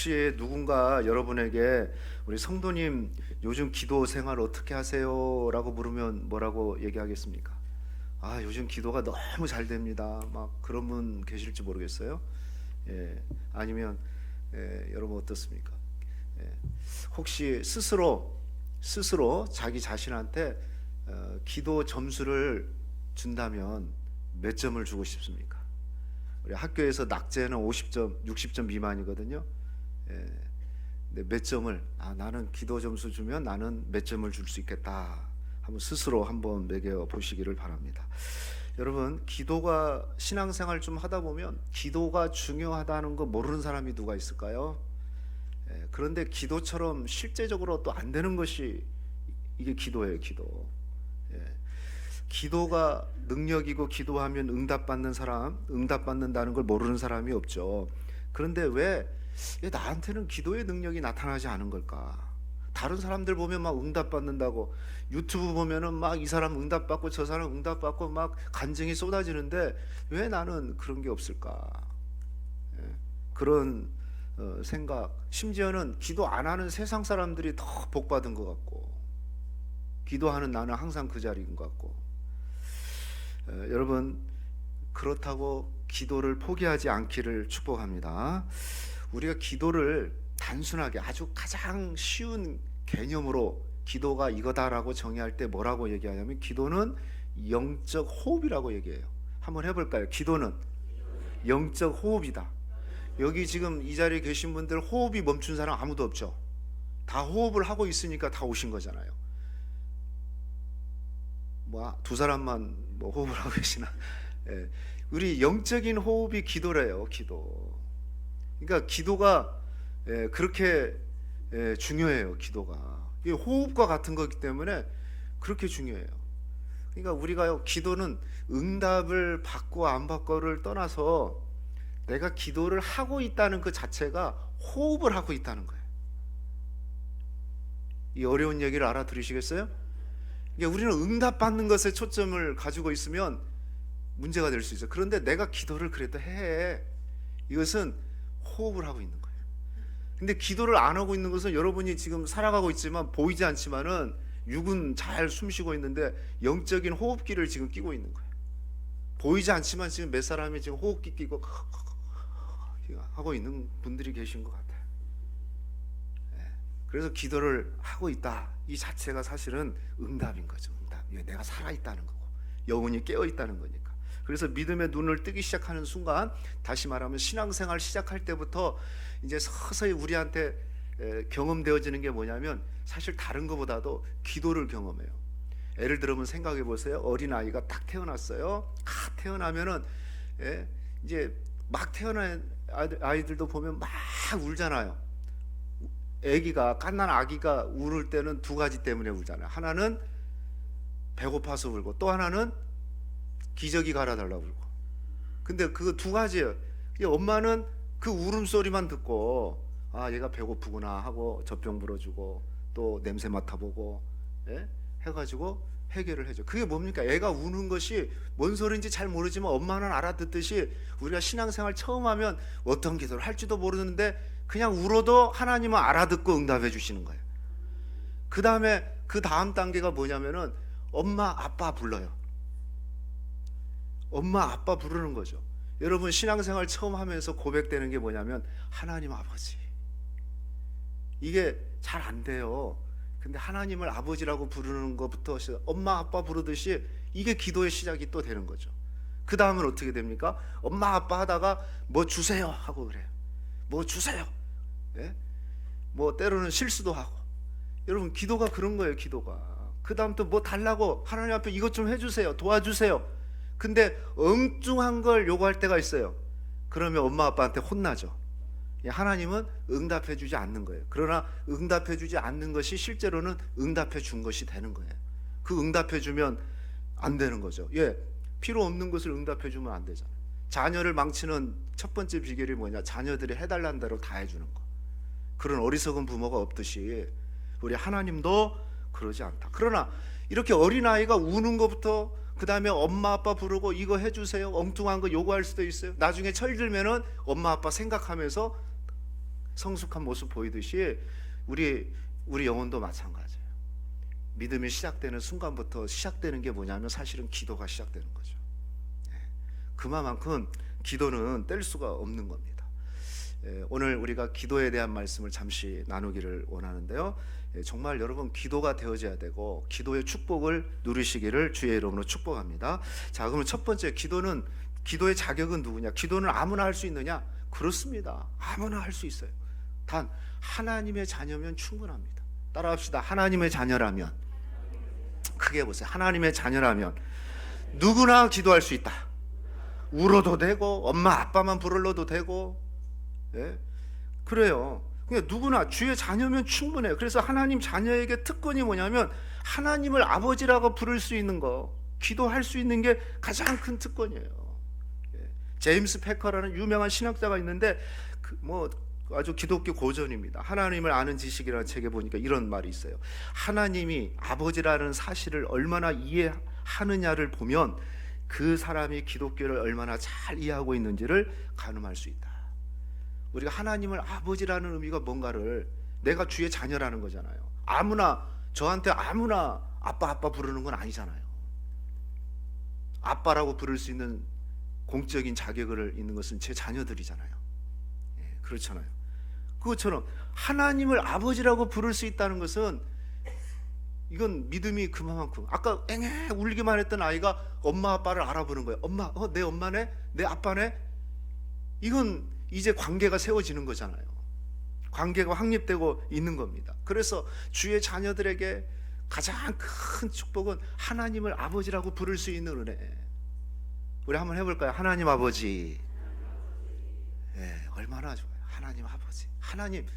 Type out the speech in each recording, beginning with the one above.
혹시 누군가 여러분에게 우리 성도님 요즘 기도 생활 어떻게 하세요? 라고 물으면 뭐라고 얘기하겠습니까? 아, 요즘 기도가 너무 잘 됩니다. 막 그런 분 계실지 모르겠어요. 아니면 여러분 어떻습니까? 혹시 스스로 자기 자신한테 기도 점수를 준다면 몇 점을 주고 싶습니까? 우리 학교에서 낙제는 50점, 60점 미만이거든요. 근데 몇 점을 나는 기도 점수 주면 나는 몇 점을 줄 수 있겠다. 한번 스스로 한번 매겨 보시기를 바랍니다. 여러분, 기도가 신앙생활 좀 하다 보면 기도가 중요하다는 거 모르는 사람이 누가 있을까요? 그런데 기도처럼 실제적으로 또 안 되는 것이 이게 기도예요, 기도. 기도가 능력이고 기도하면 응답받는 사람, 응답받는다는 걸 모르는 사람이 없죠. 그런데 왜 나한테는 기도의 능력이 나타나지 않은 걸까? 다른 사람들 보면 막 응답받는다고, 유튜브 보면은 막 이 사람 응답받고 저 사람 응답받고 막 간증이 쏟아지는데 왜 나는 그런 게 없을까? 그런 생각, 심지어는 기도 안 하는 세상 사람들이 더 복받은 것 같고, 기도하는 나는 항상 그 자리인 것 같고. 여러분, 그렇다고 기도를 포기하지 않기를 축복합니다. 우리가 기도를 단순하게 아주 가장 쉬운 개념으로 기도가 이거다라고 정의할 때 뭐라고 얘기하냐면, 기도는 영적 호흡이라고 얘기해요. 한번 해볼까요? 기도는 영적 호흡이다. 여기 지금 이 자리에 계신 분들 호흡이 멈춘 사람 아무도 없죠. 다 호흡을 하고 있으니까 다 오신 거잖아요. 두 사람만 호흡을 하고 계시나? 우리 영적인 호흡이 기도래요, 기도. 그러니까 기도가 그렇게 중요해요, 기도가. 이게 호흡과 같은 거기 때문에 그렇게 중요해요. 그러니까 우리가 기도는 응답을 받고 안 받고를 떠나서 내가 기도를 하고 있다는 그 자체가 호흡을 하고 있다는 거예요. 이 어려운 얘기를 알아들으시겠어요? 그러니까 우리는 응답받는 것에 초점을 가지고 있으면 문제가 될 수 있어요. 그런데 내가 기도를 그래도 해. 이것은 호흡을 하고 있는 거예요. 근데 기도를 안 하고 있는 것은 여러분이 지금 살아가고 있지만 보이지 않지만은 육은 잘 숨쉬고 있는데 영적인 호흡기를 지금 끼고 있는 거예요. 보이지 않지만 지금 몇 사람이 지금 호흡기 끼고 하고 있는 분들이 계신 것 같아요. 그래서 기도를 하고 있다, 이 자체가 사실은 응답인 거죠. 응답. 내가 살아있다는 거고 영혼이 깨어있다는 거니까. 그래서 믿음의 눈을 뜨기 시작하는 순간, 다시 말하면 신앙생활 시작할 때부터 이제 서서히 우리한테 경험되어지는 게 뭐냐면, 사실 다른 것보다도 기도를 경험해요. 예를 들면 생각해 보세요. 어린아이가 딱 태어났어요. 태어나면은 이제 막 태어난 아이들도 보면 막 울잖아요. 갓난 아기가 울을 때는 두 가지 때문에 울잖아요. 하나는 배고파서 울고, 또 하나는 기저귀 갈아달라고 울고. 근데 그 두 가지예요. 엄마는 그 울음소리만 듣고 얘가 배고프구나 하고 젖병 불어주고 또 냄새 맡아보고 해가지고 해결을 해줘. 그게 뭡니까? 애가 우는 것이 뭔 소리인지 잘 모르지만 엄마는 알아듣듯이, 우리가 신앙생활 처음 하면 어떤 기도를 할지도 모르는데 그냥 울어도 하나님은 알아듣고 응답해 주시는 거예요. 그 다음 단계가 뭐냐면은 엄마 아빠 불러요. 엄마 아빠 부르는 거죠. 여러분, 신앙생활 처음 하면서 고백되는 게 뭐냐면 하나님 아버지. 이게 잘 안 돼요. 근데 하나님을 아버지라고 부르는 것부터 엄마 아빠 부르듯이 이게 기도의 시작이 또 되는 거죠. 그 다음은 어떻게 됩니까? 엄마 아빠 하다가 뭐 주세요 하고 그래요. 뭐 주세요. 때로는 실수도 하고. 여러분, 기도가 그런 거예요. 기도가 그 다음 또 뭐 달라고 하나님 앞에 이것 좀 해주세요, 도와주세요. 근데 엉뚱한 걸 요구할 때가 있어요. 그러면 엄마 아빠한테 혼나죠. 하나님은 응답해 주지 않는 거예요. 그러나 응답해 주지 않는 것이 실제로는 응답해 준 것이 되는 거예요. 그 응답해 주면 안 되는 거죠. 필요 없는 것을 응답해 주면 안 되잖아요. 자녀를 망치는 첫 번째 비결이 뭐냐? 자녀들이 해달라는 대로 다 해주는 거. 그런 어리석은 부모가 없듯이 우리 하나님도 그러지 않다. 그러나 이렇게 어린아이가 우는 것부터, 그 다음에 엄마 아빠 부르고 이거 해주세요, 엉뚱한 거 요구할 수도 있어요. 나중에 철들면은 엄마 아빠 생각하면서 성숙한 모습 보이듯이 우리 영혼도 마찬가지예요. 믿음이 시작되는 순간부터 시작되는 게 뭐냐면 사실은 기도가 시작되는 거죠. 그만큼 기도는 뗄 수가 없는 겁니다. 오늘 우리가 기도에 대한 말씀을 잠시 나누기를 원하는데요. 정말 여러분 기도가 되어져야 되고 기도의 축복을 누리시기를 주의 이름으로 축복합니다. 자, 그러면 첫 번째, 기도의 자격은 누구냐? 기도는 아무나 할 수 있느냐? 그렇습니다. 아무나 할 수 있어요. 단 하나님의 자녀면 충분합니다. 따라합시다. 하나님의 자녀라면, 크게 보세요. 하나님의 자녀라면 누구나 기도할 수 있다. 울어도 되고 엄마 아빠만 부르러도 되고, 그래요. 그냥 누구나 주의 자녀면 충분해요. 그래서 하나님 자녀에게 특권이 뭐냐면 하나님을 아버지라고 부를 수 있는 거, 기도할 수 있는 게 가장 큰 특권이에요. 제임스 패커라는 유명한 신학자가 있는데 아주 기독교 고전입니다. 하나님을 아는 지식이라는 책에 보니까 이런 말이 있어요. 하나님이 아버지라는 사실을 얼마나 이해하느냐를 보면 그 사람이 기독교를 얼마나 잘 이해하고 있는지를 가늠할 수 있다. 우리가 하나님을 아버지라는 의미가 뭔가를, 내가 주의 자녀라는 거잖아요. 저한테 아무나 아빠 부르는 건 아니잖아요. 아빠라고 부를 수 있는 공적인 자격을 있는 것은 제 자녀들이잖아요. 그렇잖아요. 그것처럼 하나님을 아버지라고 부를 수 있다는 것은, 이건 믿음이 그만큼, 아까 앵앵 울기만 했던 아이가 엄마 아빠를 알아보는 거예요. 엄마, 내 엄마네? 내 아빠네? 이건 이제 관계가 세워지는 거잖아요. 관계가 확립되고 있는 겁니다. 그래서 주의 자녀들에게 가장 큰 축복은 하나님을 아버지라고 부를 수 있는 은혜. 우리 한번 해볼까요? 하나님 아버지. 얼마나 좋아요. 하나님 아버지.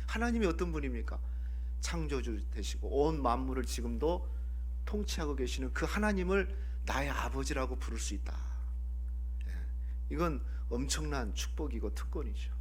하나님이 어떤 분입니까? 창조주 되시고 온 만물을 지금도 통치하고 계시는 그 하나님을 나의 아버지라고 부를 수 있다. 이건 엄청난 축복이고 특권이죠.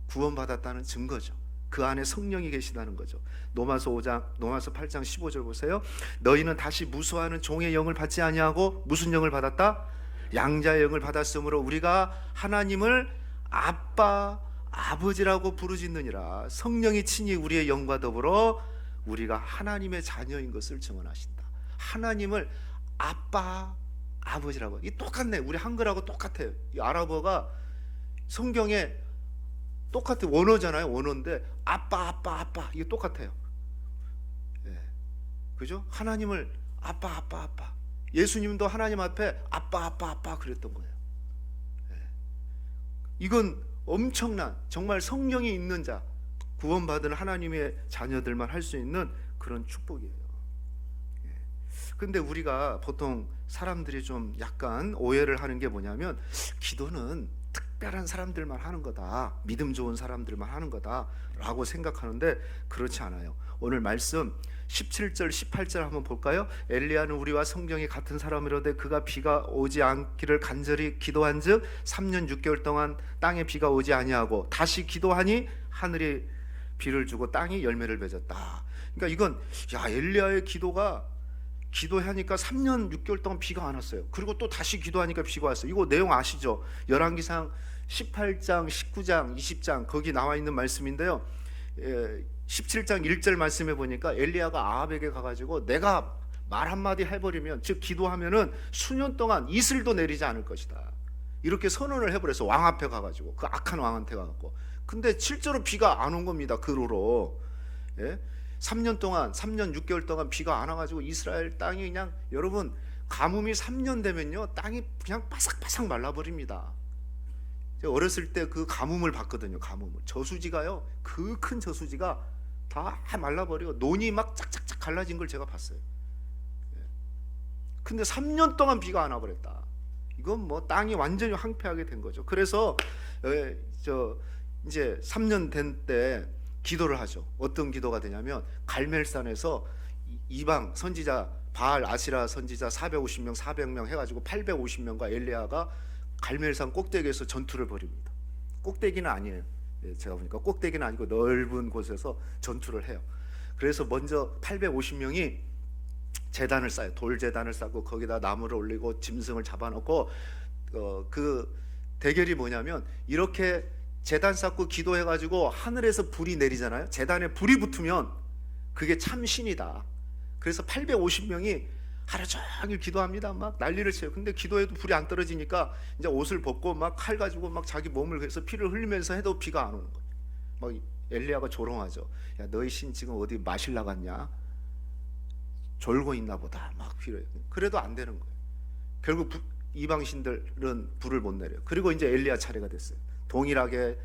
구원받았다는 증거죠. 그 안에 성령이 계시다는 거죠. 로마서 8장 15절 보세요. 너희는 다시 무수하는 종의 영을 받지 아니하고 무슨 영을 받았다? 양자의 영을 받았으므로 우리가 하나님을 아빠, 아버지라고 부르짖느니라. 성령이 친히 우리의 영과 더불어 우리가 하나님의 자녀인 것을 증언하신다. 하나님을 아빠, 아버지라고. 이 똑같네. 우리 한글하고 똑같아요. 이 아랍어가 성경에 똑같아요. 원어잖아요. 원어인데 아빠 이게 똑같아요. 그죠? 하나님을 아빠. 예수님도 하나님 앞에 아빠 그랬던 거예요. 이건 엄청난, 정말 성령이 있는 자, 구원받은 하나님의 자녀들만 할 수 있는 그런 축복이에요. 근데 우리가 보통 사람들이 좀 약간 오해를 하는 게 뭐냐면, 기도는 특별한 사람들만 하는 거다, 믿음 좋은 사람들만 하는 거다 라고 생각하는데 그렇지 않아요. 오늘 말씀 17절 18절 한번 볼까요? 엘리야는 우리와 성경이 같은 사람이로되 그가 비가 오지 않기를 간절히 기도한즉 3년 6개월 동안 땅에 비가 오지 아니하고 다시 기도하니 하늘이 비를 주고 땅이 열매를 맺었다. 그러니까 이건 엘리야의 기도하니까 3년 6개월 동안 비가 안 왔어요. 그리고 또 다시 기도하니까 비가 왔어요. 이거 내용 아시죠? 열왕기상 18장, 19장, 20장 거기 나와 있는 말씀인데요. 17장 1절 말씀에 보니까 엘리야가 아합에게 가가지고 내가 말 한마디 해버리면, 즉 기도하면은 수년 동안 이슬도 내리지 않을 것이다, 이렇게 선언을 해버려서 왕 앞에 가가지고, 그 악한 왕한테 가갖고. 근데 실제로 비가 안 온 겁니다. 그 후로 3년 6개월 동안 비가 안 와가지고 이스라엘 땅이 그냥, 여러분 가뭄이 3년 되면요 땅이 그냥 바삭바삭 말라버립니다. 제가 어렸을 때 그 가뭄을 봤거든요. 저수지가요, 그 큰 저수지가 다 말라버리고 논이 막 짝짝짝 갈라진 걸 제가 봤어요. 근데 3년 동안 비가 안 와버렸다. 이건 뭐 땅이 완전히 황폐하게 된 거죠. 그래서 이제 3년 된 때 기도를 하죠. 어떤 기도가 되냐면, 갈멜산에서 이방 선지자, 바알 아시라 선지자 450명 해가지고 850명과 엘리야가 갈멜산 꼭대기에서 전투를 벌입니다. 꼭대기는 아니에요. 제가 보니까 꼭대기는 아니고 넓은 곳에서 전투를 해요. 그래서 먼저 850명이 제단을 쌓아요. 돌 제단을 쌓고 거기다 나무를 올리고 짐승을 잡아놓고, 그 대결이 뭐냐면, 이렇게 제단 쌓고 기도해가지고 하늘에서 불이 내리잖아요. 제단에 불이 붙으면 그게 참 신이다. 그래서 850명이 하루 종일 기도합니다. 막 난리를 쳐요. 근데 기도해도 불이 안 떨어지니까 이제 옷을 벗고 막 칼 가지고 막 자기 몸을 해서 피를 흘리면서 해도 비가 안 오는 거예요. 막 엘리야가 조롱하죠. 야, 너희 신 지금 어디 마실 나갔냐? 졸고 있나 보다. 막 피를. 그래도 안 되는 거예요. 결국 이방 신들은 불을 못 내려요. 그리고 이제 엘리야 차례가 됐어요. 동일하게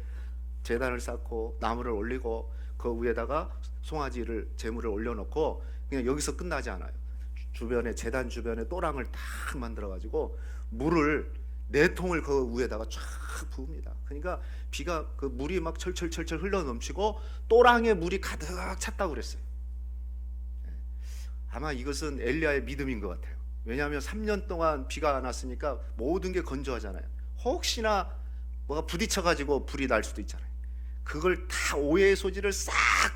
제단을 쌓고 나무를 올리고 그 위에다가 송아지를 제물을 올려놓고 그냥 여기서 끝나지 않아요. 주변에 제단 주변에 또랑을 딱 만들어 가지고 물을 4통을 그 위에다가 쫙 부읍니다. 그러니까 비가 그 물이 막 철철철철 흘러 넘치고 또랑에 물이 가득 찼다고 그랬어요. 아마 이것은 엘리야의 믿음인 것 같아요. 왜냐하면 3년 동안 비가 안 왔으니까 모든 게 건조하잖아요. 혹시나 뭐가 부딪혀 가지고 불이 날 수도 있잖아요. 그걸 다 오해의 소지를 싹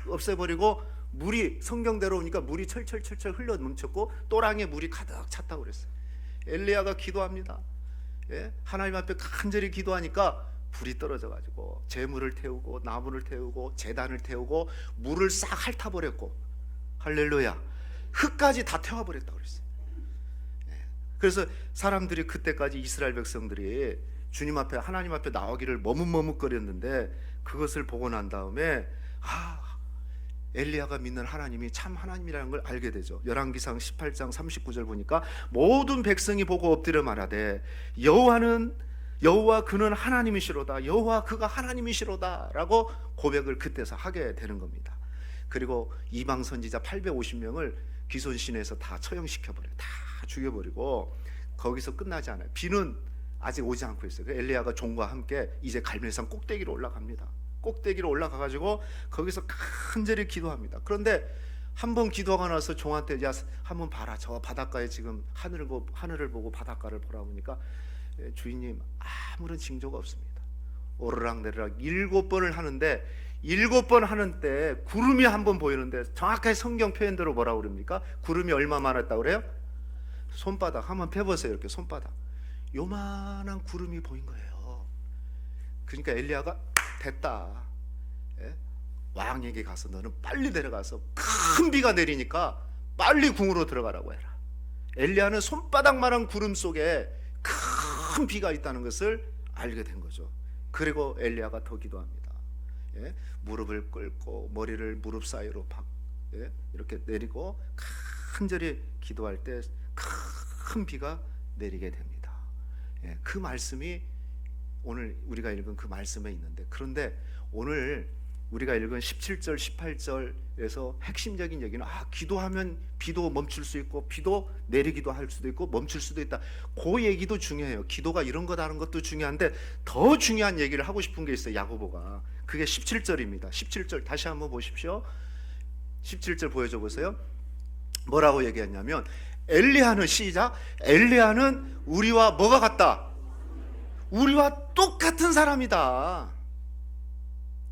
없애버리고 물이 성경대로 오니까 물이 철철철철 흘러 넘쳤고 또랑에 물이 가득 찼다고 그랬어요. 엘리야가 기도합니다. 예? 하나님 앞에 간절히 기도하니까 불이 떨어져 가지고 제물을 태우고 나무를 태우고 제단을 태우고 물을 싹 핥아버렸고, 할렐루야, 흙까지 다 태워버렸다고 그랬어요. 예. 그래서 사람들이 그때까지 이스라엘 백성들이 주님 앞에 하나님 앞에 나오기를 머뭇머뭇거렸는데 그것을 보고 난 다음에 엘리야가 믿는 하나님이 참 하나님이라는 걸 알게 되죠. 열왕기상 18장 39절 보니까 모든 백성이 보고 엎드려 말하되 여호와 그는 하나님이시로다, 여호와 그가 하나님이시로다 라고 고백을 그때서 하게 되는 겁니다. 그리고 이방 선지자 850명을 기손신에서 다 처형시켜버려요. 다 죽여버리고 거기서 끝나지 않아요. 비는 아직 오지 않고 있어요. 엘리야가 종과 함께 이제 갈멜산 꼭대기로 올라갑니다. 꼭대기로 올라가가지고 거기서 간절히 기도합니다. 그런데 한번 기도하고 나서 종한테 야 한번 봐라, 저 바닷가에 지금 하늘을 보고 바닷가를 보라 보니까 주인님 아무런 징조가 없습니다. 오르락내리락 7번을 하는데 7번 하는 때 구름이 한 번 보이는데 정확하게 성경 표현대로 뭐라고 그럽니까? 구름이 얼마만 했다고 그래요? 손바닥 한번 펴보세요. 이렇게 손바닥 요만한 구름이 보인 거예요. 그러니까 엘리야가 됐다. 예? 왕에게 가서 너는 빨리 내려가서 큰 비가 내리니까 빨리 궁으로 들어가라고 해라. 엘리야는 손바닥만한 구름 속에 큰 비가 있다는 것을 알게 된 거죠. 그리고 엘리야가 더 기도합니다. 예? 무릎을 꿇고 머리를 무릎 사이로 이렇게 내리고 간절히 기도할 때 큰 비가 내리게 됩니다. 예? 그 말씀이 오늘 우리가 읽은 그 말씀에 있는데, 그런데 오늘 우리가 읽은 17절 18절에서 핵심적인 얘기는 기도하면 비도 멈출 수 있고 비도 내리기도 할 수도 있고 멈출 수도 있다. 그 얘기도 중요해요. 기도가 이런 거다는 것도 중요한데 더 중요한 얘기를 하고 싶은 게 있어요. 야고보가. 그게 17절입니다 17절 다시 한번 보십시오. 17절 보여줘 보세요. 뭐라고 얘기했냐면 엘리야는 시작, 엘리야는 우리와 뭐가 같다? 우리와 똑같은 사람이다.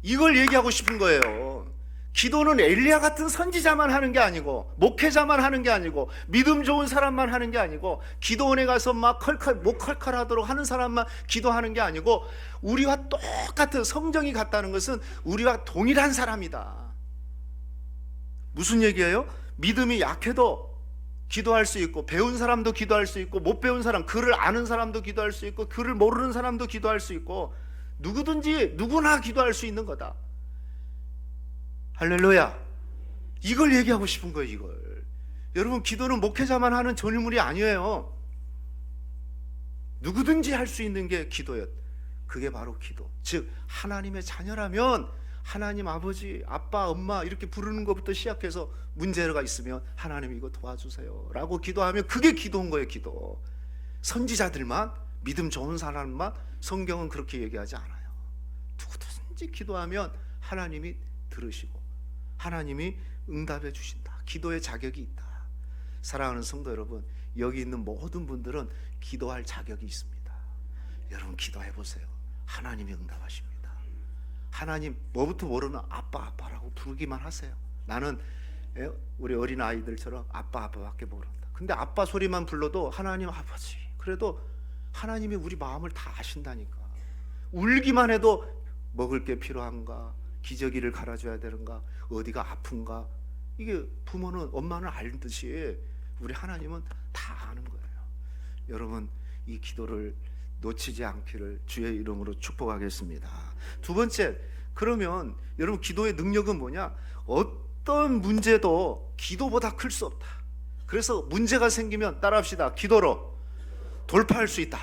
이걸 얘기하고 싶은 거예요. 기도는 엘리야 같은 선지자만 하는 게 아니고 목회자만 하는 게 아니고 믿음 좋은 사람만 하는 게 아니고 기도원에 가서 막 목 컬컬하도록 하는 사람만 기도하는 게 아니고 우리와 똑같은, 성정이 같다는 것은 우리와 동일한 사람이다. 무슨 얘기예요? 믿음이 약해도 기도할 수 있고 배운 사람도 기도할 수 있고 못 배운 사람, 글을 아는 사람도 기도할 수 있고 글을 모르는 사람도 기도할 수 있고 누구든지 누구나 기도할 수 있는 거다. 할렐루야. 이걸 얘기하고 싶은 거예요. 이걸. 여러분, 기도는 목회자만 하는 전유물이 아니에요. 누구든지 할 수 있는 게 기도예요. 그게 바로 기도. 즉 하나님의 자녀라면 하나님 아버지, 아빠, 엄마 이렇게 부르는 것부터 시작해서 문제가 있으면 하나님 이거 도와주세요 라고 기도하면 그게 기도인 거예요. 기도. 선지자들만, 믿음 좋은 사람만, 성경은 그렇게 얘기하지 않아요. 누구든지 기도하면 하나님이 들으시고 하나님이 응답해 주신다. 기도의 자격이 있다. 사랑하는 성도 여러분, 여기 있는 모든 분들은 기도할 자격이 있습니다. 여러분 기도해 보세요. 하나님이 응답하십니다. 하나님 뭐부터 모르는 아빠라고 부르기만 하세요. 나는 우리 어린 아이들처럼 아빠밖에 모른다. 근데 아빠 소리만 불러도 하나님 아버지, 그래도 하나님이 우리 마음을 다 아신다니까. 울기만 해도 먹을 게 필요한가? 기저귀를 갈아줘야 되는가? 어디가 아픈가? 이게 부모는, 엄마는 알듯이 우리 하나님은 다 아는 거예요. 여러분, 이 기도를 놓치지 않기를 주의 이름으로 축복하겠습니다. 두 번째, 그러면 여러분 기도의 능력은 뭐냐? 어떤 문제도 기도보다 클 수 없다. 그래서 문제가 생기면 따라합시다. 기도로 돌파할 수 있다.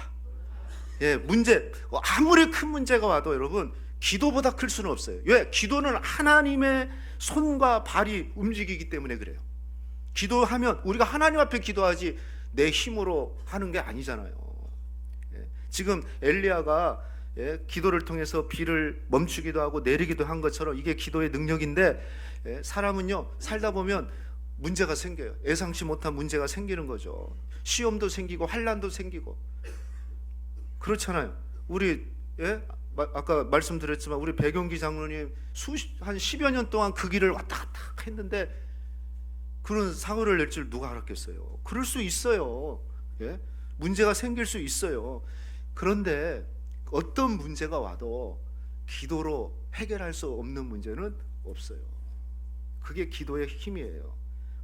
예, 문제 아무리 큰 문제가 와도 여러분 기도보다 클 수는 없어요. 왜? 기도는 하나님의 손과 발이 움직이기 때문에 그래요. 기도하면 우리가 하나님 앞에 기도하지 내 힘으로 하는 게 아니잖아요. 예, 지금 엘리야가 기도를 통해서 비를 멈추기도 하고 내리기도 한 것처럼 이게 기도의 능력인데, 사람은요 살다 보면 문제가 생겨요. 예상치 못한 문제가 생기는 거죠. 시험도 생기고 환난도 생기고 그렇잖아요. 우리 아까 말씀드렸지만 우리 백용기 장로님 한 10여 년 동안 그 길을 왔다 갔다 했는데 그런 사고를 낼 줄 누가 알았겠어요. 그럴 수 있어요. 문제가 생길 수 있어요. 그런데 어떤 문제가 와도 기도로 해결할 수 없는 문제는 없어요. 그게 기도의 힘이에요.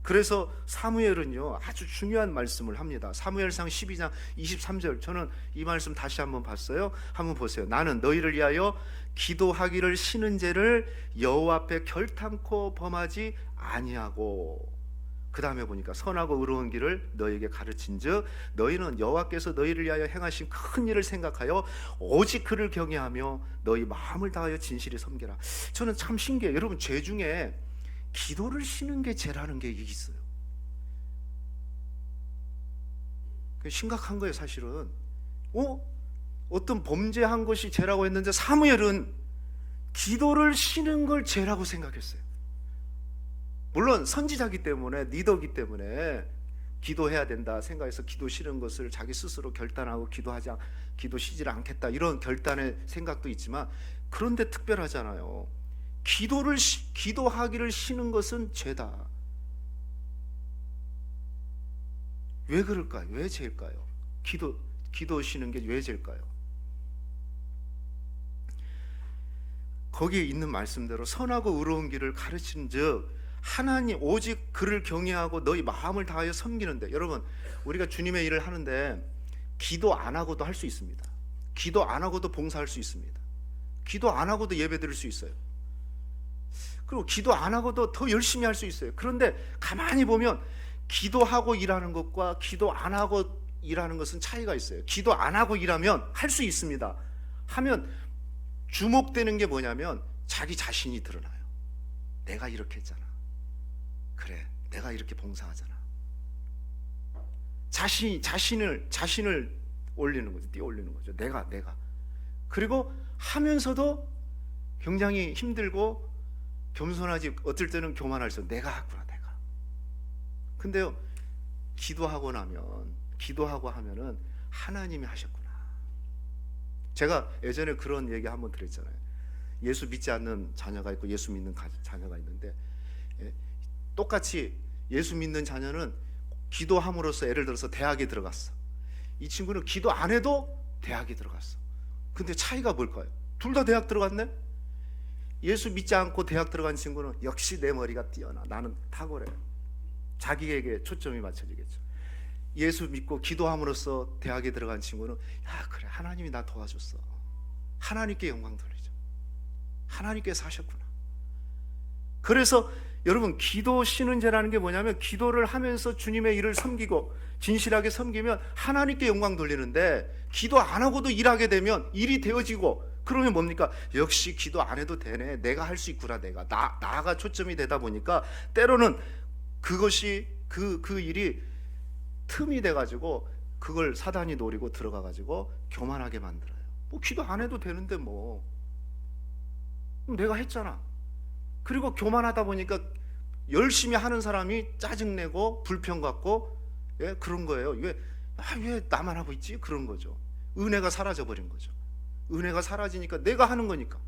그래서 사무엘은요 아주 중요한 말씀을 합니다. 사무엘상 12장 23절, 저는 이 말씀 다시 한번 봤어요. 한번 보세요. 나는 너희를 위하여 기도하기를 쉬는 죄를 여호와 앞에 결탄코 범하지 아니하고, 그 다음에 보니까 선하고 의로운 길을 너희에게 가르친즉 너희는 여호와께서 너희를 위하여 행하신 큰 일을 생각하여 오직 그를 경외하며 너희 마음을 다하여 진실히 섬기라. 저는 참 신기해요. 여러분, 죄 중에 기도를 쉬는 게 죄라는 게 있어요. 심각한 거예요 사실은. 어떤 범죄한 것이 죄라고 했는데 사무엘은 기도를 쉬는 걸 죄라고 생각했어요. 물론 선지자기 때문에, 리더기 때문에 기도해야 된다 생각해서 기도 쉬는 것을 자기 스스로 결단하고 기도 쉬질 않겠다 이런 결단의 생각도 있지만, 그런데 특별하잖아요. 기도하기를 쉬는 것은 죄다. 왜 그럴까요? 왜 죄일까요? 기도 쉬는 게 왜 죄일까요? 거기에 있는 말씀대로 선하고 의로운 길을 가르치는즉 하나님 오직 그를 경외하고 너희 마음을 다하여 섬기는데, 여러분 우리가 주님의 일을 하는데 기도 안 하고도 할 수 있습니다. 기도 안 하고도 봉사할 수 있습니다. 기도 안 하고도 예배 드릴 수 있어요. 그리고 기도 안 하고도 더 열심히 할 수 있어요. 그런데 가만히 보면 기도하고 일하는 것과 기도 안 하고 일하는 것은 차이가 있어요. 기도 안 하고 일하면 할 수 있습니다. 하면 주목되는 게 뭐냐면 자기 자신이 드러나요. 내가 이렇게 했잖아. 그래, 내가 이렇게 봉사하잖아. 자신을 올리는 거죠. 띄어올리는 거죠. 내가. 그리고 하면서도 굉장히 힘들고 겸손하지, 어떨 때는 교만할 수, 내가 하구나, 내가. 근데요, 기도하고 하면은 하나님이 하셨구나. 제가 예전에 그런 얘기 한번 드렸잖아요. 예수 믿지 않는 자녀가 있고 예수 믿는 자녀가 있는데, 똑같이 예수 믿는 자녀는 기도함으로써 예를 들어서 대학에 들어갔어. 이 친구는 기도 안 해도 대학에 들어갔어. 근데 차이가 뭘까요? 둘 다 대학 들어갔네? 예수 믿지 않고 대학 들어간 친구는 역시 내 머리가 뛰어나, 나는 탁월해. 자기에게 초점이 맞춰지겠죠. 예수 믿고 기도함으로써 대학에 들어간 친구는 그래, 하나님이 나 도와줬어. 하나님께 영광 돌리죠. 하나님께서 하셨구나. 그래서 여러분, 기도 쉬는 죄라는 게 뭐냐면 기도를 하면서 주님의 일을 섬기고 진실하게 섬기면 하나님께 영광 돌리는데, 기도 안 하고도 일하게 되면 일이 되어지고, 그러면 뭡니까? 역시 기도 안 해도 되네, 내가 할 수 있구나, 나가 초점이 되다 보니까 때로는 그것이 그 일이 틈이 돼가지고 그걸 사단이 노리고 들어가가지고 교만하게 만들어요. 기도 안 해도 되는데 내가 했잖아. 그리고 교만하다 보니까 열심히 하는 사람이 짜증내고 불평 갖고 그런 거예요. 왜 나만 하고 있지? 그런 거죠. 은혜가 사라져 버린 거죠. 은혜가 사라지니까 내가 하는 거니까.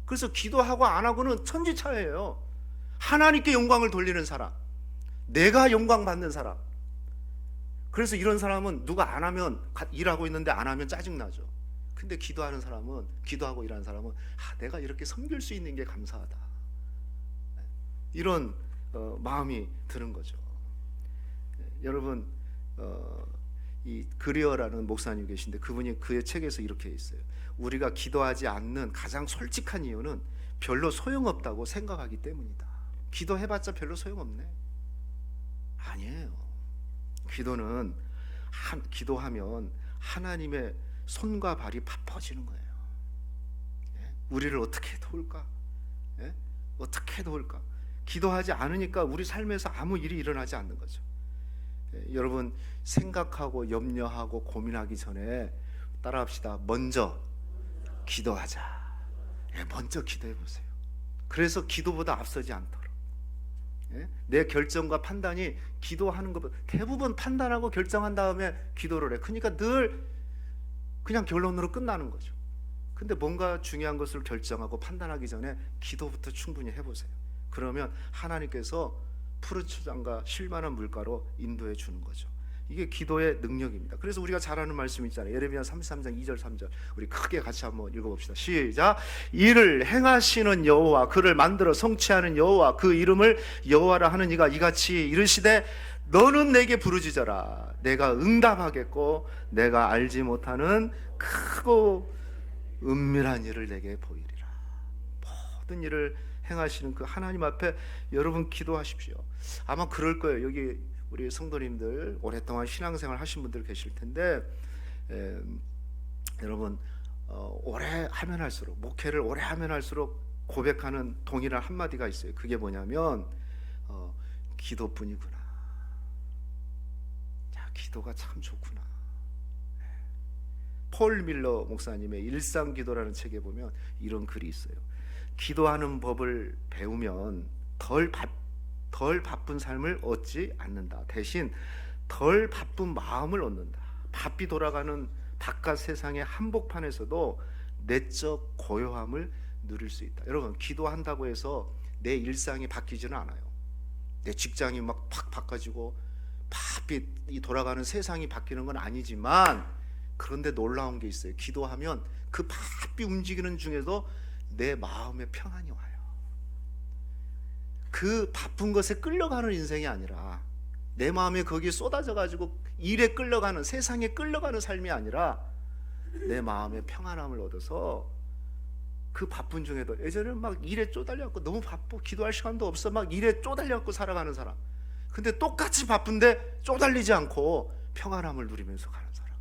그래서 기도하고 안 하고는 천지차이예요. 하나님께 영광을 돌리는 사람, 내가 영광 받는 사람. 그래서 이런 사람은 누가 안 하면, 일하고 있는데 안 하면 짜증나죠. 근데 기도하고 일하는 사람은 내가 이렇게 섬길 수 있는 게 감사하다, 이런 마음이 드는 거죠. 여러분, 이 그리어라는 목사님 계신데 그분이 그의 책에서 이렇게 있어요. 우리가 기도하지 않는 가장 솔직한 이유는 별로 소용없다고 생각하기 때문이다. 기도해봤자 별로 소용없네. 아니에요. 기도하면 하나님의 손과 발이 바빠지는 거예요. 우리를 어떻게 도울까? 어떻게 도울까? 기도하지 않으니까 우리 삶에서 아무 일이 일어나지 않는 거죠. 여러분, 생각하고 염려하고 고민하기 전에 따라합시다. 먼저 기도하자. 먼저 기도해 보세요. 그래서 기도보다 앞서지 않도록. 내 결정과 판단이 기도하는 것보다, 대부분 판단하고 결정한 다음에 기도를 해. 그러니까 늘 그냥 결론으로 끝나는 거죠. 근데 뭔가 중요한 것을 결정하고 판단하기 전에 기도부터 충분히 해보세요. 그러면 하나님께서 푸른 초장과 쉴만한 물가로 인도해 주는 거죠. 이게 기도의 능력입니다. 그래서 우리가 잘 아는 말씀 있잖아요. 예레미야 33장 2절 3절 우리 크게 같이 한번 읽어봅시다. 시작. 이를 행하시는 여호와, 그를 만들어 성취하는 여호와, 그 이름을 여호와라 하는 이가 이같이 이르시되 너는 내게 부르짖어라. 내가 응답하겠고 내가 알지 못하는 크고 은밀한 일을 내게 보이리라. 모든 일을 행하시는 그 하나님 앞에 여러분 기도하십시오. 아마 그럴 거예요. 여기 우리 성도님들 오랫동안 신앙생활 하신 분들 계실 텐데, 여러분 오래 하면 할수록, 목회를 오래 하면 할수록 고백하는 동일한 한마디가 있어요. 그게 뭐냐면 기도뿐이구나. 자, 기도가 참 좋구나. 폴 밀러 목사님의 일상기도라는 책에 보면 이런 글이 있어요. 기도하는 법을 배우면 덜 바쁜 삶을 얻지 않는다. 대신 덜 바쁜 마음을 얻는다. 바삐 돌아가는 바깥 세상의 한복판에서도 내적 고요함을 누릴 수 있다. 여러분, 기도한다고 해서 내 일상이 바뀌지는 않아요. 내 직장이 막 팍 바꿔지고 바삐 돌아가는 세상이 바뀌는 건 아니지만, 그런데 놀라운 게 있어요. 기도하면 그 바삐 움직이는 중에도 내 마음에 평안이 와요. 그 바쁜 것에 끌려가는 인생이 아니라, 내 마음이 거기에 쏟아져 가지고 일에 끌려가는, 세상에 끌려가는 삶이 아니라 내 마음에 평안함을 얻어서 그 바쁜 중에도, 예전에는 막 일에 쪼달려갖고 너무 바빠 기도할 시간도 없어 막 일에 쪼달려갖고 살아가는 사람, 근데 똑같이 바쁜데 쪼달리지 않고 평안함을 누리면서 가는 사람,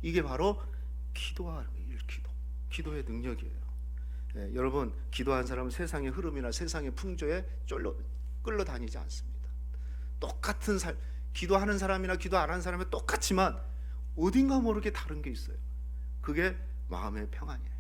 이게 바로 기도하는 거예요. 기도의 능력이에요. 여러분, 기도한 사람은 세상의 흐름이나 세상의 풍조에 끌려다니지 않습니다. 똑같은 삶, 기도하는 사람이나 기도 안 하는 사람이 똑같지만 어딘가 모르게 다른 게 있어요. 그게 마음의 평안이에요.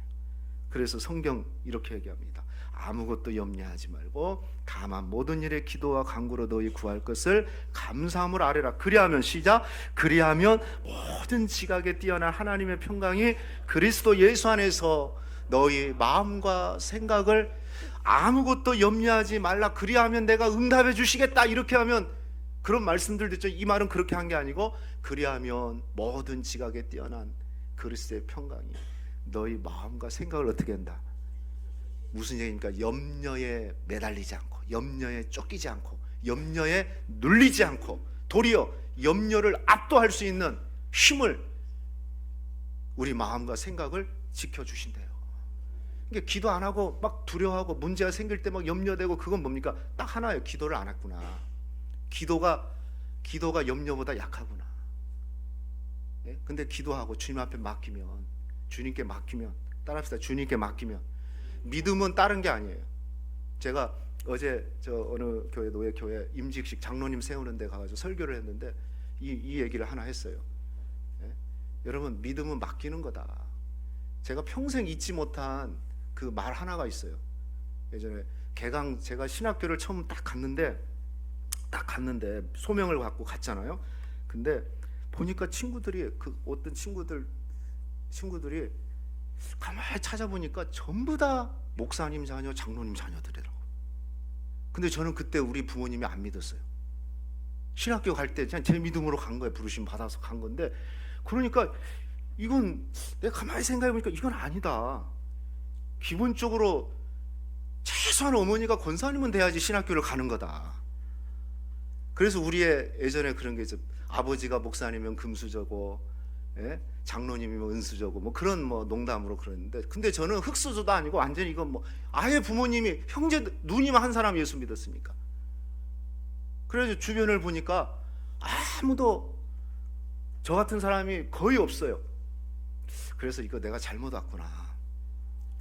그래서 성경 이렇게 얘기합니다. 아무것도 염려하지 말고 다만 모든 일에 기도와 간구로 너희 구할 것을 감사함으로 아뢰라. 그리하면, 시작, 그리하면 모든 지각에 뛰어난 하나님의 평강이 그리스도 예수 안에서 너희 마음과 생각을, 아무것도 염려하지 말라, 그리하면 내가 응답해 주시겠다, 이렇게 하면, 그런 말씀들 듣죠. 이 말은 그렇게 한 게 아니고, 그리하면 모든 지각에 뛰어난 그리스도의 평강이 너희 마음과 생각을 어떻게 한다? 무슨 얘기입니까? 염려에 매달리지 않고, 염려에 쫓기지 않고, 염려에 눌리지 않고, 도리어 염려를 압도할 수 있는 힘을, 우리 마음과 생각을 지켜주신대요. 그러니까 기도 안 하고 막 두려워하고 문제가 생길 때 막 염려되고, 그건 뭡니까? 딱 하나예요. 기도를 안 했구나. 기도가 염려보다 약하구나. 근데 기도하고 주님 앞에 맡기면, 주님께 맡기면, 따라합시다. 주님께 맡기면, 믿음은 다른 게 아니에요. 제가 어제 어느 교회, 노예교회 임직식 장로님 세우는 데 가가지고 설교를 했는데 이 얘기를 하나 했어요. 여러분, 믿음은 맡기는 거다. 제가 평생 잊지 못한 그 말 하나가 있어요. 예전에 제가 신학교를 처음 딱 갔는데 소명을 갖고 갔잖아요. 근데 보니까 친구들이, 그 어떤 친구들이 가만히 찾아보니까 전부 다 목사님 자녀, 장로님 자녀들이라고. 근데 저는 그때 우리 부모님이 안 믿었어요. 신학교 갈 때 그냥 제 믿음으로 간 거예요. 부르심 받아서 간 건데, 그러니까 이건 내가 가만히 생각해보니까 이건 아니다. 기본적으로 최소한 어머니가 권사님은 돼야지 신학교를 가는 거다. 그래서 우리의 예전에 그런 게 있죠. 아버지가 목사님이면 금수저고, 예? 장로님이면 은수저고, 뭐 그런 뭐 농담으로 그러는데, 근데 저는 흑수저도 아니고 완전히 이건 뭐 아예 부모님이 형제 누님 한 사람 예수 믿었으니까. 그래서 주변을 보니까 아무도 저 같은 사람이 거의 없어요. 그래서 이거 내가 잘못 왔구나,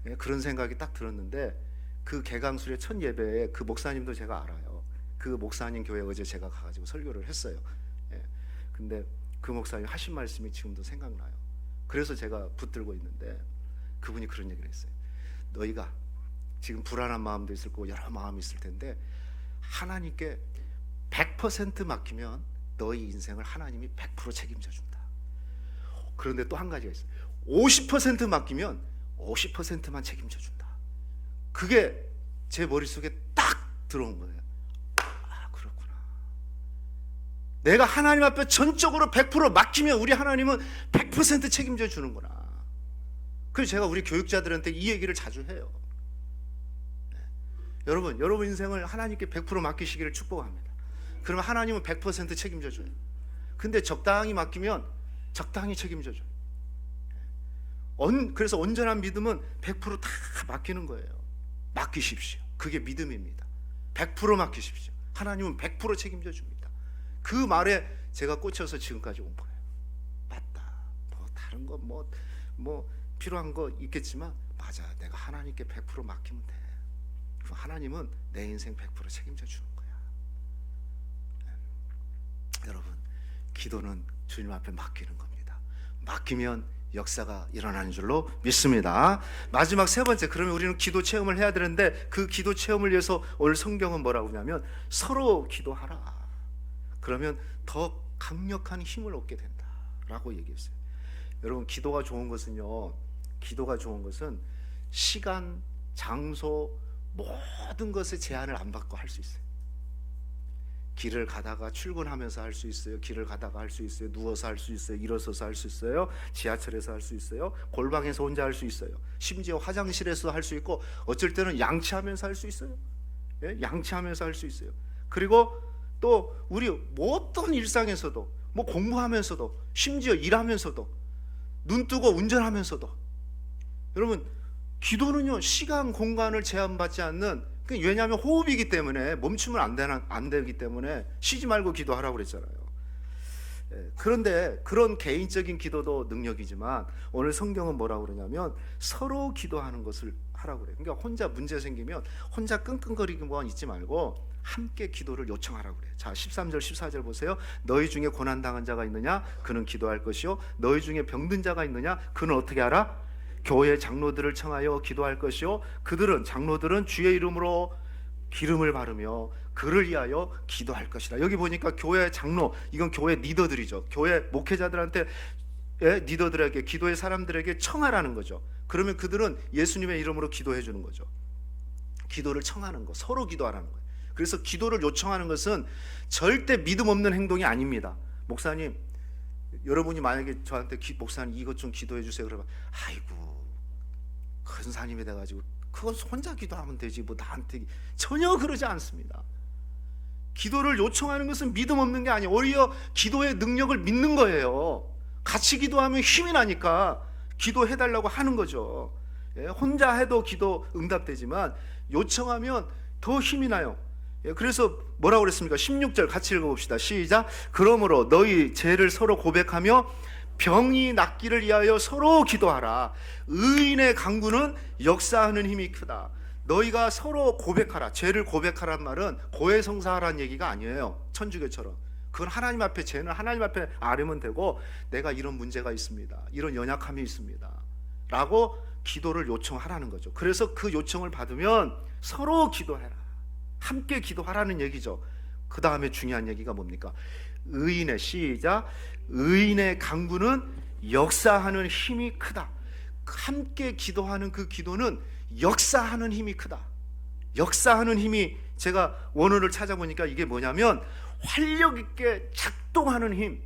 예? 그런 생각이 딱 들었는데, 그 개강술의 첫 예배에 그 목사님도 제가 알아요. 그 목사님 교회 어제 제가 가가지고 설교를 했어요. 예. 근데 그 목사님 하신 말씀이 지금도 생각나요. 그래서 제가 붙들고 있는데, 그분이 그런 얘기를 했어요. 너희가 지금 불안한 마음도 있을 거고 여러 마음이 있을 텐데, 하나님께 100% 맡기면 너희 인생을 하나님이 100% 책임져 준다. 그런데 또 한 가지가 있어요. 50% 맡기면 50%만 책임져 준다. 그게 제 머릿속에 딱 들어온 거예요. 아, 그렇구나. 내가 하나님 앞에 전적으로 100% 맡기면 우리 하나님은 100% 책임져 주는구나. 그래서 제가 우리 교육자들한테 이 얘기를 자주 해요. 네. 여러분 인생을 하나님께 100% 맡기시기를 축복합니다. 그러면 하나님은 100% 책임져 줘요. 근데 적당히 맡기면 적당히 책임져 줘요. 그래서 온전한 믿음은 100%다 맡기는 거예요. 맡기십시오. 그게 믿음입니다. 100% 맡기십시오. 하나님은 100% 책임져 줍니다. 그 말에 제가 꽂혀서 지금까지 온 거예요. 맞다. 뭐 다른 거 뭐 필요한 거 있겠지만, 맞아. 내가 하나님께 100% 맡기면 돼. 그럼 하나님은 내 인생 100% 책임져 주는 거야. 여러분, 기도는 주님 앞에 맡기는 겁니다. 맡기면 역사가 일어나는 줄로 믿습니다. 마지막 세 번째, 그러면 우리는 기도 체험을 해야 되는데, 그 기도 체험을 위해서 오늘 성경은 뭐라고 하냐면 서로 기도하라. 그러면 더 강력한 힘을 얻게 된다라고 얘기했어요. 여러분, 기도가 좋은 것은요, 기도가 좋은 것은 시간, 장소, 모든 것에 제한을 안 받고 할 수 있어요. 길을 가다가 출근하면서 할 수 있어요. 길을 가다가 할 수 있어요. 누워서 할 수 있어요. 일어서서 할 수 있어요. 지하철에서 할 수 있어요. 골방에서 혼자 할 수 있어요. 심지어 화장실에서 할 수 있고, 어쩔 때는 양치하면서 할 수 있어요. 예? 양치하면서 할 수 있어요. 그리고 또 우리 어떤 일상에서도, 뭐 공부하면서도, 심지어 일하면서도, 눈 뜨고 운전하면서도, 여러분, 기도는요 시간 공간을 제한받지 않는, 왜냐하면 호흡이기 때문에 멈추면 안 되기 때문에 쉬지 말고 기도하라고 그랬잖아요. 그런데 그런 개인적인 기도도 능력이지만, 오늘 성경은 뭐라고 그러냐면 서로 기도하는 것을 하라고 그래요. 그러니까 혼자 문제 생기면 혼자 끙끙거리기만 있지 말고 함께 기도를 요청하라고 그래요. 자, 13절 14절 보세요. 너희 중에 고난당한 자가 있느냐? 그는 기도할 것이요. 너희 중에 병든 자가 있느냐? 그는 어떻게 하라? 교회 장로들을 청하여 기도할 것이요. 장로들은 주의 이름으로 기름을 바르며 그를 위하여 기도할 것이다. 여기 보니까 교회 장로, 이건 교회 리더들이죠. 교회 목회자들한테, 리더들에게, 기도의 사람들에게 청하라는 거죠. 그러면 그들은 예수님의 이름으로 기도해 주는 거죠. 기도를 청하는 거, 서로 기도하라는 거예요. 그래서 기도를 요청하는 것은 절대 믿음 없는 행동이 아닙니다. 목사님, 여러분이 만약에 저한테 목사님 이것 좀 기도해 주세요 그러면, 아이고 큰사님이 돼가지고 그건 혼자 기도하면 되지 뭐 나한테, 전혀 그러지 않습니다. 기도를 요청하는 것은 믿음 없는 게 아니에요. 오히려 기도의 능력을 믿는 거예요. 같이 기도하면 힘이 나니까 기도해달라고 하는 거죠. 혼자 해도 기도 응답되지만 요청하면 더 힘이 나요. 그래서 뭐라고 그랬습니까? 16절 같이 읽어봅시다. 시작. 그러므로 너희 죄를 서로 고백하며 병이 낫기를 위하여 서로 기도하라. 의인의 간구는 역사하는 힘이 크다. 너희가 서로 고백하라. 죄를 고백하란 말은 고해성사하라는 얘기가 아니에요. 천주교처럼. 그건 하나님 앞에, 죄는 하나님 앞에 아뢰면 되고, 내가 이런 문제가 있습니다, 이런 연약함이 있습니다 라고 기도를 요청하라는 거죠. 그래서 그 요청을 받으면 서로 기도해라, 함께 기도하라는 얘기죠. 그 다음에 중요한 얘기가 뭡니까? 의인의, 시작, 의인의 간구는 역사하는 힘이 크다. 함께 기도하는 그 기도는 역사하는 힘이 크다. 역사하는 힘이, 제가 원어를 찾아보니까 이게 뭐냐면 활력 있게 작동하는 힘,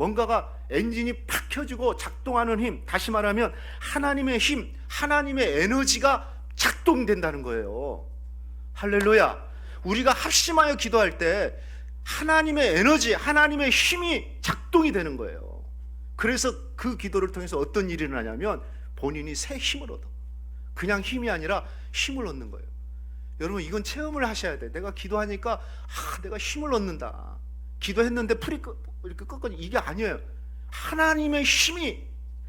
뭔가가 엔진이 팍 켜지고 작동하는 힘, 다시 말하면 하나님의 힘, 하나님의 에너지가 작동된다는 거예요. 할렐루야. 우리가 합심하여 기도할 때 하나님의 에너지, 하나님의 힘이 작동이 되는 거예요. 그래서 그 기도를 통해서 어떤 일이 일어나냐면 본인이 새 힘을 얻어. 그냥 힘이 아니라 힘을 얻는 거예요. 여러분, 이건 체험을 하셔야 돼. 내가 기도하니까 내가 힘을 얻는다. 기도했는데 풀이 이렇게 꺾어지, 이게 아니에요. 하나님의 힘이,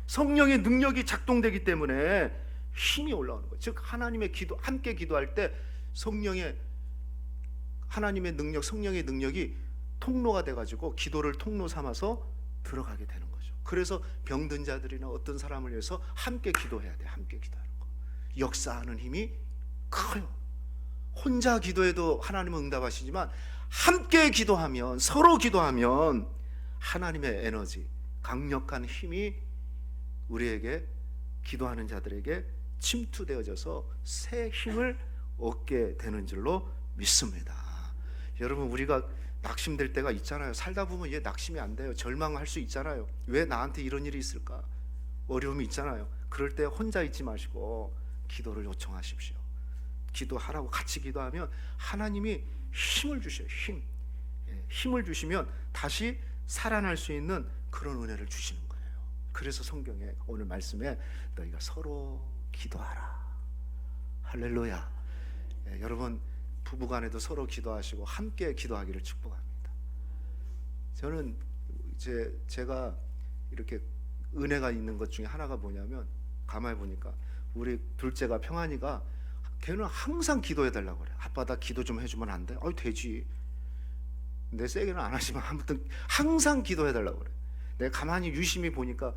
성령의 능력이 작동되기 때문에 힘이 올라오는 거예요. 즉 하나님의 기도, 함께 기도할 때 하나님의 능력, 성령의 능력이 통로가 돼가지고 기도를 통로 삼아서 들어가게 되는 거죠. 그래서 병든 자들이나 어떤 사람을 위해서 함께 기도해야 돼. 함께 기도하는 거. 역사하는 힘이 커요. 혼자 기도해도 하나님은 응답하시지만 함께 기도하면, 서로 기도하면 하나님의 에너지, 강력한 힘이 우리에게, 기도하는 자들에게 침투되어져서 새 힘을 얻게 되는 줄로 믿습니다. 여러분, 우리가 낙심될 때가 있잖아요. 살다 보면 낙심이 안 돼요. 절망할 수 있잖아요. 왜 나한테 이런 일이 있을까? 어려움이 있잖아요. 그럴 때 혼자 있지 마시고 기도를 요청하십시오. 기도하라고 같이 기도하면 하나님이 힘을 주셔요. 힘을 주시면 다시 살아날 수 있는 그런 은혜를 주시는 거예요. 그래서 성경에, 오늘 말씀에 너희가 서로 기도하라. 할렐루야. 여러분, 부부간에도 서로 기도하시고 함께 기도하기를 축복합니다. 저는 제가 이렇게 은혜가 있는 것 중에 하나가 뭐냐면, 가만히 보니까 우리 둘째가, 평안이가, 걔는 항상 기도해달라고 그래. 아빠 나 기도 좀 해주면 안 돼? 되지. 내 세게는 안 하지만 아무튼 항상 기도해달라고 그래. 내가 가만히 유심히 보니까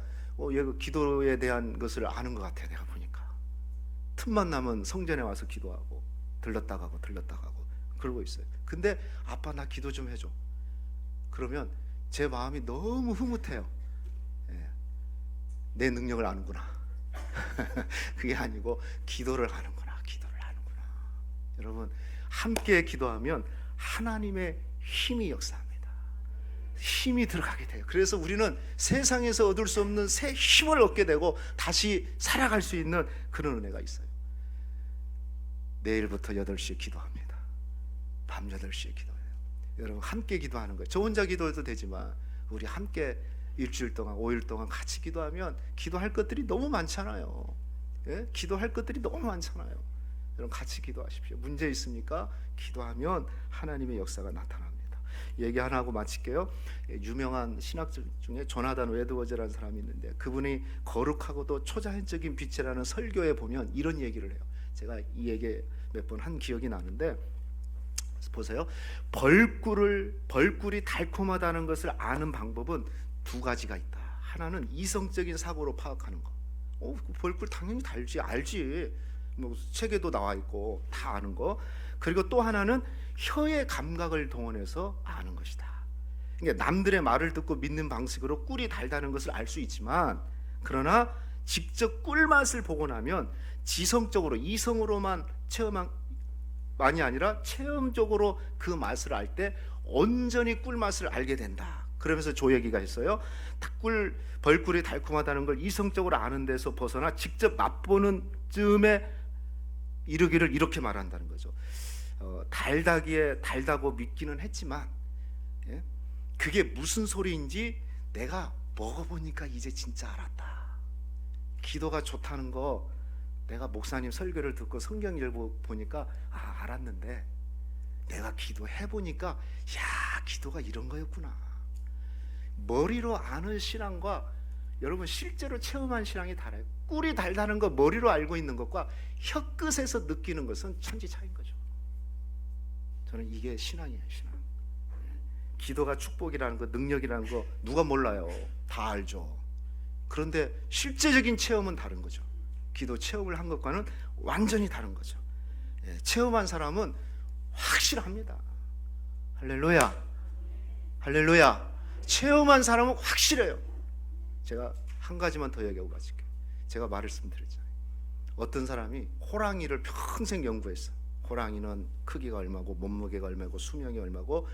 얘가 기도에 대한 것을 아는 것 같아. 내가 보니까 틈만 나면 성전에 와서 기도하고 들렀다 가고 그러고 있어요. 근데 아빠 나 기도 좀 해줘. 그러면 제 마음이 너무 흐뭇해요. 내 능력을 아는구나. 그게 아니고 기도를 하는구나. 여러분, 함께 기도하면 하나님의 힘이 역사합니다. 힘이 들어가게 돼요. 그래서 우리는 세상에서 얻을 수 없는 새 힘을 얻게 되고 다시 살아갈 수 있는 그런 은혜가 있어요. 내일부터 8시에 기도합니다. 밤 8시에 기도해요. 여러분, 함께 기도하는 거예요. 저 혼자 기도해도 되지만 우리 함께 일주일 동안, 5일 동안 같이 기도하면 기도할 것들이 너무 많잖아요. 기도할 것들이 너무 많잖아요. 여러분, 같이 기도하십시오. 문제 있습니까? 기도하면 하나님의 역사가 나타납니다. 얘기 하나 하고 마칠게요. 유명한 신학자 중에 조나단 웨드워즈라는 사람이 있는데, 그분이 거룩하고도 초자연적인 빛이라는 설교에 보면 이런 얘기를 해요. 제가 이 얘기 몇 번 한 기억이 나는데, 보세요. 벌꿀이 달콤하다는 것을 아는 방법은 두 가지가 있다. 하나는 이성적인 사고로 파악하는 거. 벌꿀 당연히 달지, 알지. 책에도 나와 있고 다 아는 거. 그리고 또 하나는 혀의 감각을 동원해서 아는 것이다. 그러니까 남들의 말을 듣고 믿는 방식으로 꿀이 달다는 것을 알 수 있지만, 그러나 직접 꿀맛을 보고 나면 지성적으로, 이성으로만 체험만이 아니라 체험적으로 그 맛을 알 때 온전히 꿀맛을 알게 된다. 그러면서 조여기가 있어요. 벌꿀이 달콤하다는 걸 이성적으로 아는 데서 벗어나 직접 맛보는 즈음에 이르기를 이렇게 말한다는 거죠. 달다기에 달다고 믿기는 했지만, 그게 무슨 소리인지 내가 먹어보니까 이제 진짜 알았다. 기도가 좋다는 거 내가 목사님 설교를 듣고 성경 읽고 보니까 알았는데, 내가 기도해보니까 기도가 이런 거였구나. 머리로 아는 신앙과 여러분 실제로 체험한 신앙이 달라요. 꿀이 달다는 거 머리로 알고 있는 것과 혀끝에서 느끼는 것은 천지 차이인 거죠. 저는 이게 신앙이에요. 신앙. 기도가 축복이라는 거, 능력이라는 거 누가 몰라요. 다 알죠. 그런데 실제적인 체험은 다른 거죠. 기도 체험을 한 것과는 완전히 다른 거죠. 체험한 사람은 확실합니다. 할렐루야. 할렐루야. 체험한 사람은 확실해요. 제가 한 가지만 더 얘기하고 마칠게요. 제가 말씀드렸잖아요. 어떤 사람이 호랑이를 평생 연구했어. 호랑이는 크기가 얼마고, 몸무게가 얼마고, 수명이 얼마고,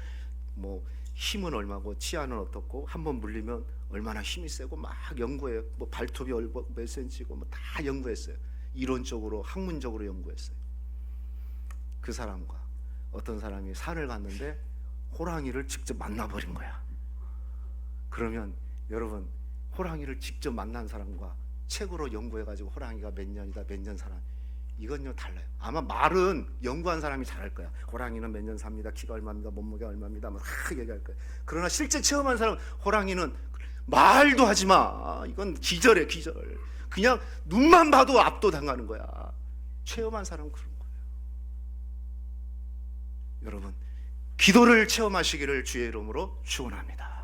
힘은 얼마고 치아는 어떻고 한번 물리면 얼마나 힘이 세고 막 연구해요. 뭐 발톱이 몇 센치고 뭐 다 연구했어요. 이론적으로 학문적으로 연구했어요. 그 사람과 어떤 사람이 산을 갔는데 호랑이를 직접 만나버린 거야. 그러면 여러분, 호랑이를 직접 만난 사람과 책으로 연구해가지고 호랑이가 몇 년이다 몇 년 살아, 이건요 달라요. 아마 말은 연구한 사람이 잘할 거야. 호랑이는 몇 년 삽니다, 키가 얼마입니다, 몸무게 얼마입니다, 막 얘기할 거야. 그러나 실제 체험한 사람, 호랑이는 말도 하지 마, 이건 기절해, 기절. 그냥 눈만 봐도 압도당하는 거야. 체험한 사람은 그런 거예요. 여러분, 기도를 체험하시기를 주의 이름으로 축원합니다.